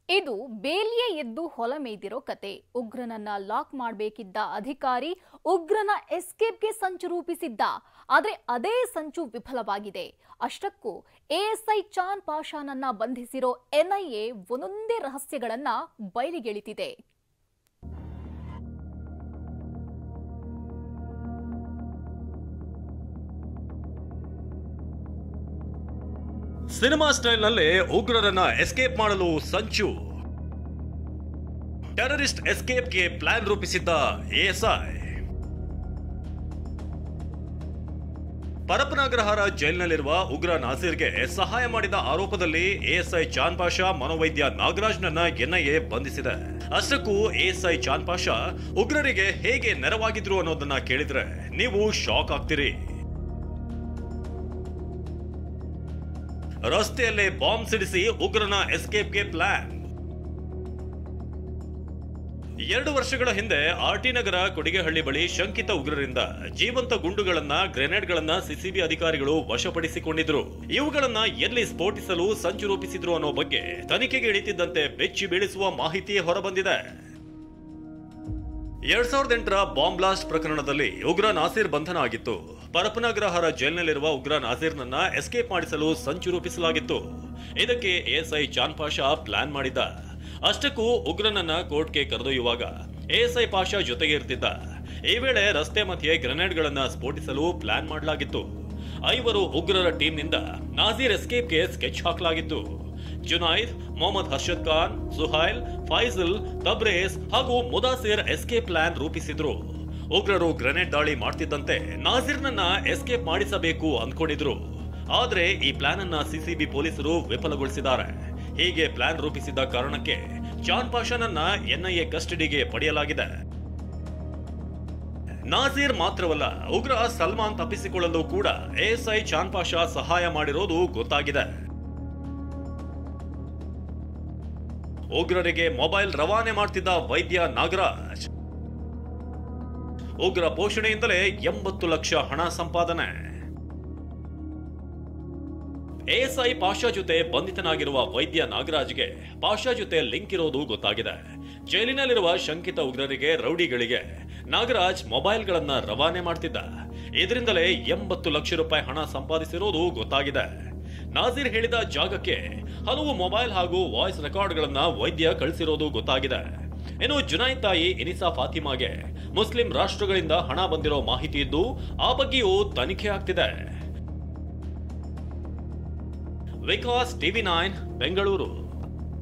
ಇದು ಬೇಲಿಯೇ ಎದ್ದು ಹೊಲ ಮೇಯ್ದಿರೋ ಕತೆ. ಉಗ್ರನನ್ನ ಲಾಕ್ ಮಾಡಬೇಕಿದ್ದ ಅಧಿಕಾರಿ ಉಗ್ರನ ಎಸ್ಕೇಪ್ಗೆ ಸಂಚು ರೂಪಿಸಿದ್ದ. ಆದ್ರೆ ಅದೇ ಸಂಚು ವಿಫಲವಾಗಿದೆ. ಅಷ್ಟಕ್ಕೂ ಎಎಸ್ಐ ಚಾನ್ ಪಾಷಾನನ್ನ ಬಂಧಿಸಿರೋ ಎನ್ಐಎ ಒಂದೊಂದೇ ರಹಸ್ಯಗಳನ್ನ ಬಯಲಿಗೆಳಿತಿದೆ. ಸಿನಿಮಾ ಸ್ಟೈಲ್ನಲ್ಲೇ ಉಗ್ರರನ್ನ ಎಸ್ಕೇಪ್ ಮಾಡಲು ಸಂಚು. ಟೆರರಿಸ್ಟ್ ಎಸ್ಕೇಪ್ಗೆ ಪ್ಲಾನ್ ರೂಪಿಸಿದ್ದ ಎಎಸ್ಐ. ಪರಪ್ಪನಗ್ರಹಾರ ಜೈಲಿನಲ್ಲಿರುವ ಉಗ್ರ ನಾಸೀರ್ಗೆ ಸಹಾಯ ಮಾಡಿದ ಆರೋಪದಲ್ಲಿ ಎಎಸ್ಐ ಚಾನ್ ಪಾಷಾ ಮನೋವೈದ್ಯ ನಾಗರಾಜ್ನನ್ನ ಎನ್ಐಎ ಬಂಧಿಸಿದೆ. ಅಷ್ಟಕ್ಕೂ ಎಎಸ್ಐ ಚಾನ್ ಪಾಷಾ ಉಗ್ರರಿಗೆ ಹೇಗೆ ನೆರವಾಗಿದ್ರು ಅನ್ನೋದನ್ನ ಕೇಳಿದ್ರೆ ನೀವು ಶಾಕ್ ಆಗ್ತೀರಿ. ರಸ್ತೆಯಲ್ಲೇ ಬಾಂಬ್ ಸಿಡಿಸಿ ಉಗ್ರನ ಎಸ್ಕೇಪ್ಗೆ ಪ್ಲಾನ್. 2 ವರ್ಷಗಳ ಹಿಂದೆ ಆರ್ಟಿ ನಗರ ಕೊಡಿಗೆಹಳ್ಳಿ ಬಳಿ ಶಂಕಿತ ಉಗ್ರರಿಂದ ಜೀವಂತ ಗುಂಡುಗಳನ್ನ ಗ್ರೆನೇಡ್ಗಳನ್ನ ಸಿಸಿಬಿ ಅಧಿಕಾರಿಗಳು ವಶಪಡಿಸಿಕೊಂಡಿದ್ರು. ಇವುಗಳನ್ನ ಎಲ್ಲಿ ಸ್ಫೋಟಿಸಲು ಸಂಚು ರೂಪಿಸಿದ್ರು ಅನ್ನೋ ಬಗ್ಗೆ ತನಿಖೆಗೆ ಇಳಿತಿದ್ದಂತೆ ಬೆಚ್ಚಿ ಬೀಳಿಸುವ ಮಾಹಿತಿ ಹೊರಬಂದಿದೆ. 2008ರ ಬಾಂಬ್ ಬ್ಲಾಸ್ಟ್ ಪ್ರಕರಣದಲ್ಲಿ ಉಗ್ರ ನಾಸೀರ್ ಬಂಧನ ಆಗಿತ್ತು. ಪರಪ್ಪನಗ್ರಹಾರ ಜೈಲಿನಲ್ಲಿರುವ ಉಗ್ರ ನಾಸೀರ್ನನ್ನ ಎಸ್ಕೇಪ್ ಮಾಡಿಸಲು ಸಂಚು ರೂಪಿಸಲಾಗಿತ್ತು. ಇದಕ್ಕೆ ಎಎಸ್ಐ ಚಾನ್ ಪಾಷಾ ಪ್ಲಾನ್ ಮಾಡಿದ್ದ. ಅಷ್ಟಕ್ಕೂ ಉಗ್ರನನ್ನ ಕೋರ್ಟ್ಗೆ ಕರೆದೊಯ್ಯುವಾಗ ಎಎಸ್ಐ ಪಾಷಾ ಜೊತೆಗೆ ಇರ್ತಿದ್ದ. ಈ ವೇಳೆ ರಸ್ತೆ ಮಧ್ಯೆ ಗ್ರೆನೇಡ್ಗಳನ್ನ ಸ್ಫೋಟಿಸಲು ಪ್ಲಾನ್ ಮಾಡಲಾಗಿತ್ತು. 5 ಉಗ್ರರ ಟೀಮ್ನಿಂದ ನಾಸೀರ್ ಎಸ್ಕೇಪ್ಗೆ ಸ್ಕೆಚ್ ಹಾಕಲಾಗಿತ್ತು. ಜುನೈದ್, ಮೊಹಮ್ಮದ್ ಹರ್ಷದ್ ಖಾನ್, ಸುಹೈಲ್, ಫೈಜಲ್, ತಬ್ರೇಜ್ ಹಾಗೂ ಮುದಾಸಿರ್ ಎಸ್ಕೇಪ್ ಪ್ಲಾನ್ ರೂಪಿಸಿದ್ರು. ಉಗ್ರರು ಗ್ರೆನೇಡ್ ದಾಳಿ ಮಾಡ್ತಿದ್ದಂತೆ ನಾಸೀರ್ನನ್ನ ಎಸ್ಕೇಪ್ ಮಾಡಿಸಬೇಕು ಅಂದ್ಕೊಂಡಿದ್ರು. ಆದ್ರೆ ಈ ಪ್ಲಾನ್ ಅನ್ನ ಸಿಸಿಬಿ ಪೊಲೀಸರು ವಿಫಲಗೊಳಿಸಿದ್ದಾರೆ. ಹೀಗೆ ಪ್ಲಾನ್ ರೂಪಿಸಿದ ಕಾರಣಕ್ಕೆ ಚಾನ್ ಪಾಷಾನನ್ನ ಎನ್ಐಎ ಕಸ್ಟಡಿಗೆ ಪಡೆಯಲಾಗಿದೆ. ನಾಸೀರ್ ಮಾತ್ರವಲ್ಲ, ಉಗ್ರ ಸಲ್ಮಾನ್ ತಪ್ಪಿಸಿಕೊಳ್ಳಲು ಕೂಡ ಎಎಸ್ಐ ಚಾನ್ ಪಾಷಾ ಸಹಾಯ ಮಾಡಿರೋದು ಗೊತ್ತಾಗಿದೆ. ಉಗ್ರರಿಗೆ ಮೊಬೈಲ್ ರವಾನೆ ಮಾಡ್ತಿದ್ದ ವೈದ್ಯ ನಾಗರಾಜ್. ಉಗ್ರ ಪೋಷಣೆಯಿಂದಲೇ 80 ಲಕ್ಷ ಹಣ ಸಂಪಾದನೆ. ಎಎಸ್ಐ ಪಾಷಾ ಜೊತೆ ಬಂಧಿತನಾಗಿರುವ ವೈದ್ಯ ನಾಗರಾಜ್ಗೆ ಪಾಷಾ ಜೊತೆ ಲಿಂಕ್ ಇರೋದು ಗೊತ್ತಾಗಿದೆ. ಜೈಲಿನಲ್ಲಿರುವ ಶಂಕಿತ ಉಗ್ರರಿಗೆ, ರೌಡಿಗಳಿಗೆ ನಾಗರಾಜ್ ಮೊಬೈಲ್ಗಳನ್ನ ರವಾನೆ ಮಾಡ್ತಿದ್ದ. ಇದರಿಂದಲೇ 80 ಲಕ್ಷ ರೂಪಾಯಿ ಹಣ ಸಂಪಾದಿಸಿರೋದು ಗೊತ್ತಾಗಿದೆ. ನಾಸೀರ್ ಹೇಳಿದ ಜಾಗಕ್ಕೆ ಹಲವು ಮೊಬೈಲ್ ಹಾಗೂ ವಾಯ್ಸ್ ರೆಕಾರ್ಡ್ಗಳನ್ನ ವೈದ್ಯ ಕಳಿಸಿರೋದು ಗೊತ್ತಾಗಿದೆ. ಇನ್ನು ಜುನೈದ್ ತಾಯಿ ಇನಿಸಾ ಫಾತಿಮಾಗೆ ಮುಸ್ಲಿಂ ರಾಷ್ಟ್ರಗಳಿಂದ ಹಣ ಬಂದಿರೋ ಮಾಹಿತಿ ಇದ್ದು ಆ ಬಗ್ಗೆಯೂ ತನಿಖೆ ಆಗ್ತಿದೆ. ವಿಕಾಸ್, ಟಿವಿ9 ಬೆಂಗಳೂರು.